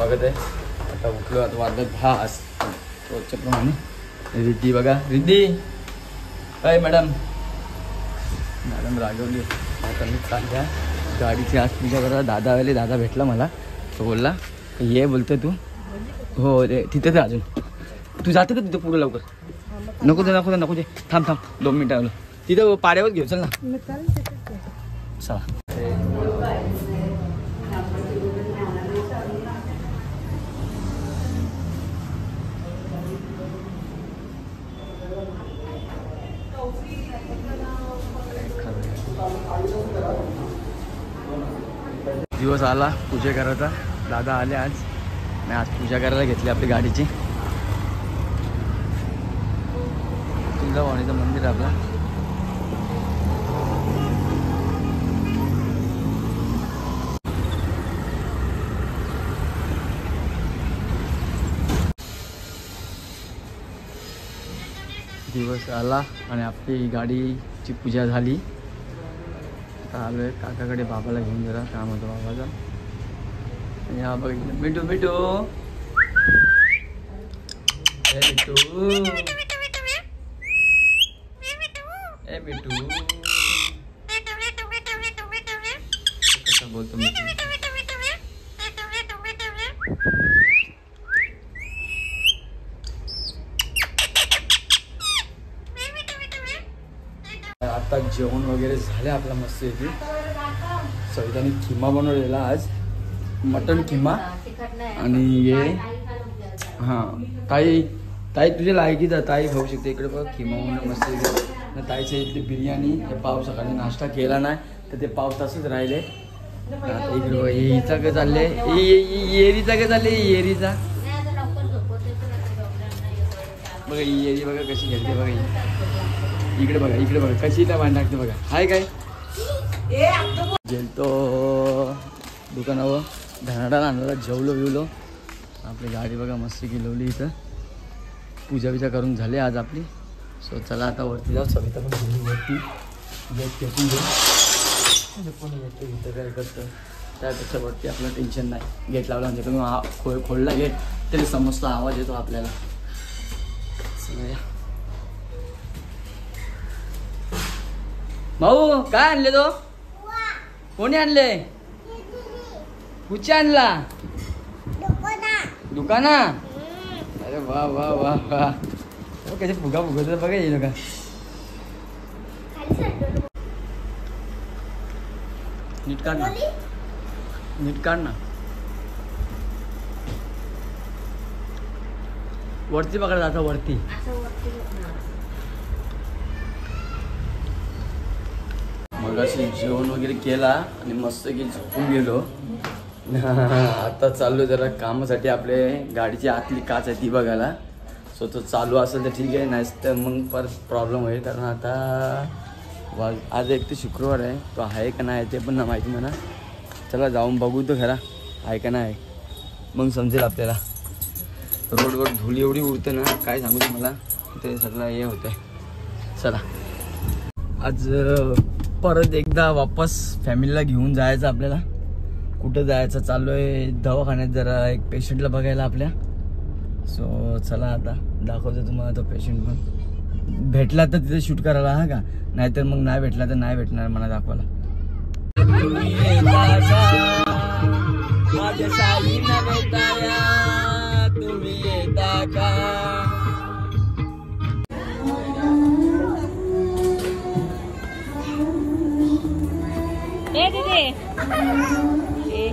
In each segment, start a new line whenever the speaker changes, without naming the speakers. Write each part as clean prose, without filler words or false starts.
स्वागत आहे. आता उठलो, आता वाजलं 10 रोजच्या प्रमाणे. रिद्धी बघा, रिद्धी काय मॅडम रागवली. आता मी चालल्या गाडीची आज पूजा करा. दादा आले, दादा भेटला मला, तो बोलला ये बोलतो तू. हो रे तिथेच आहे अजून. तू जाते का तिथं पुढं लवकर? नको दे नको दे नको दे, थांब 2 मिनटं आलो. तिथं पाड्यावर घेऊ चल ना. चला दिवस आला पूजा करायचा. दादा आले आज. मी आज पूजा करायला घेतली आपली गाडीची. तुळजाभवानीचं मंदिर आहे आपला. दिवस आला आणि आपली गाडीची पूजा झाली. आता आलो आहे काकाकडे, बाबाला घेऊन जरा काम होतं बाबाचा. या बघितलं मिठू मिठू ए मिठू ए मिठू कसं बोलतो मिठू. आता जेवण वगैरे झाले आपला मस्त येते. सविताने खिमा बनवलेला आज, मटन खिमा. आणि ये हां ताई ताई तुझ्या लायकीचा ताई खाऊ शकते. इकडे बघ खिमा म्हणून मस्त येते. ताईच्या इथली बिर्याणी. हे पाव सकाळी नाश्ता केला नाही तर ते पाव तसंच राहिले. आता इकडे बघ हिचा काय चालले, येरीचा काय चालले, येरीचा बघा. येरी बघा कशी खेळते बघा. इकडे बघा कशी त्या भांड टाकते बघा. हाय काय गेलतो दुकानावर, धनाडा आणला, जेवलो बिवलो. आपली गाडी बघा मस्त गिलवली. इथं पूजा बिजा करून झाली आज आपली. सो चला आता वरती जाऊ. सविता पण गेली वरती, गेट फेकून घेऊ. कोण येतो इथं काय करतं त्यापेक्षा वरती आपलं टेन्शन नाही. गेट लावला म्हणजे तुम्ही खोलला गेट तरी समजतो, आवाज येतो आपल्याला. भाऊ काय आणले तो? कोणी आणले? कुठे आणला? दुकाना. अरे वा वा वा वा, कसे फुगा फुगत बघा येईल का. नीट काढ ना, नीट काढ ना. वरती पकडा जाता वरती. मग अशी जेवण वगैरे केला आणि मस्त की झोपून गेलो. आता चाललो जरा कामासाठी. आपले गाडीची आतली काच आहे ती बघायला. सो तो चालू असेल तर ठीक आहे, नाही तर मग परत प्रॉब्लेम होईल. कारण आता आज एक तर शुक्रवार आहे, तो आहे का नाही ते पण ना माहिती म्हणा. चला जाऊन बघू तर खरा आहे का नाही, मग समजेल आपल्याला. रोडवर धुळी एवढी उडते ना काय सांगू तुम्हाला, ते सगळं हे होतं. चला आज परत एकदा वापस फॅमिलीला घेऊन जायचं आपल्याला. कुठं जायचं चाललो आहे, दवाखान्यात जरा एक पेशंटला बघायला आपल्या. सो चला आता दाखवतो तुम्हाला तो पेशंट. पण भेटला तर तिथे शूट करायला हा का, नाहीतर मग नाही भेटला तर नाही भेटणार मला दाखवायला. तुम्ही येता का?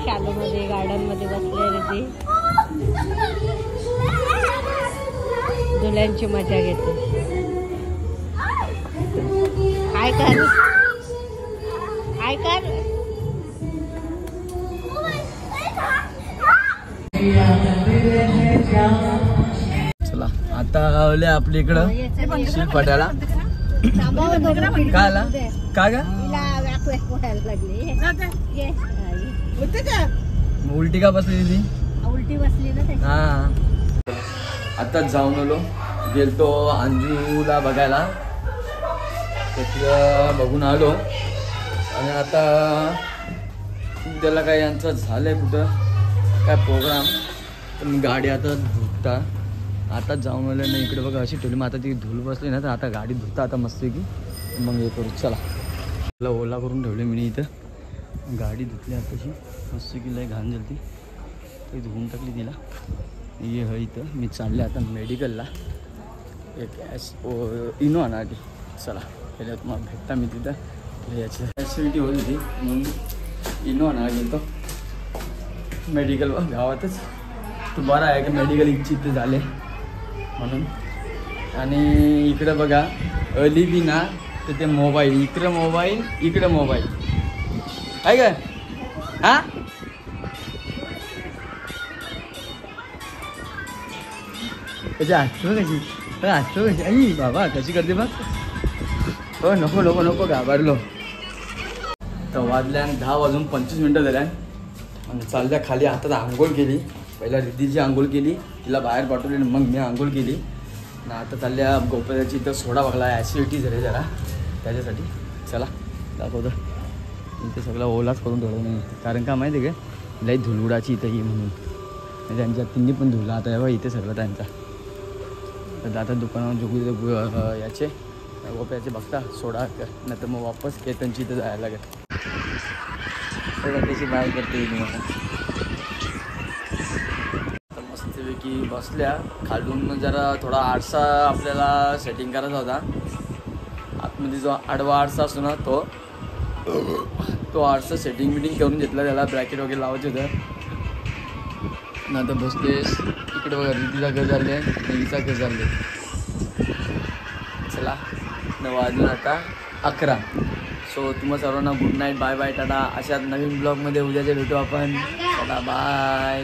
शालू मध्ये गार्डन मध्ये बसले रे ते, दुल्यांची मजा घेते. काय कर काय कर.
चला आता आले आपल्या इकडं शिलपाट्याला. काय आला का ग? उलटी का बसली ती?
उलटी बसली ना.
हा आताच जाऊन आलो. गेलतो अंजूला बघायला, तिथं बघून आलो. आणि आता त्याला काय यांचं झालंय कुठं काय प्रोग्राम तर मी गाडी आता धुता आता जाऊन आलं ना इकडे बघा अशी ठेवली. मग आता ती धूल बसली ना तर आता गाडी धुता आता मस्त की मग हे करू. चला मला ओला करून ठेवले मी इथं. गाडी धुतली आताशी मस्त की लय घाण झाली ती धुवून टाकली तिला. ये ह इथं मी चालले आता मेडिकलला एक इनो आणा आधी. चला पहिल्या तुम्हाला भेटता मी तिथं. याची ॲसिडिटी होत होती म्हणून इनो आणा गेलो मेडिकल गावातच. तो बरा आहे की मेडिकल इच्छित झाले म्हणून. आणि इकडं बघा अली बी ना तर ते मोबाईल इकडं मोबाईल आहे का हां. कशी आठवण कशी आई बाबा कशी करते बघ. हो नको नको नको घाबरलो. तर वाजल्या 10:25 झाल्या आणि चालल्या खाली. आता आंघोळ केली पहिला रिद्धीची आंघोळ केली तिला बाहेर पाठवली मग मी आंघोळ केली ना. आता चालल्या गोपाळाची इथं सोडा बघला ॲसिडिटी झाली जरा त्याच्यासाठी. चला दाखवतो. इथे सगळं ओलाच करून ठेवलं नाही कारण का माहिती आहे का लई धुलुडाची इथं ही म्हणून त्यांच्या तिन्ही पण धुला आता यावं इथे सगळं त्यांचा. तर आता दुकानावर जोगू याचे गोप्याचे बघता सोडा कर नाही तर मग वापस केतनची इथं जायला लागेल. त्याची बाहेर करते येईल मला. तर मस्तपैकी बसल्या खालून जरा थोडा आरसा आपल्याला सेटिंग करायचा होता. आतमध्ये जो आडवा आरसा असतो ना तो आरसा सेटिंग करून घेतला. त्याला ब्रॅकेट वगैरे लावायचे होतं ना. आता बसलेस इकडे बघा रिद्धीचा घर झाले हिचा घर झाले. चला 9 वाजून आता 11. सो तुम्हा सर्वांना good night bye bye tata. अशाच नवीन ब्लॉगमध्ये उद्याचे भेटू आपण. चला बाय.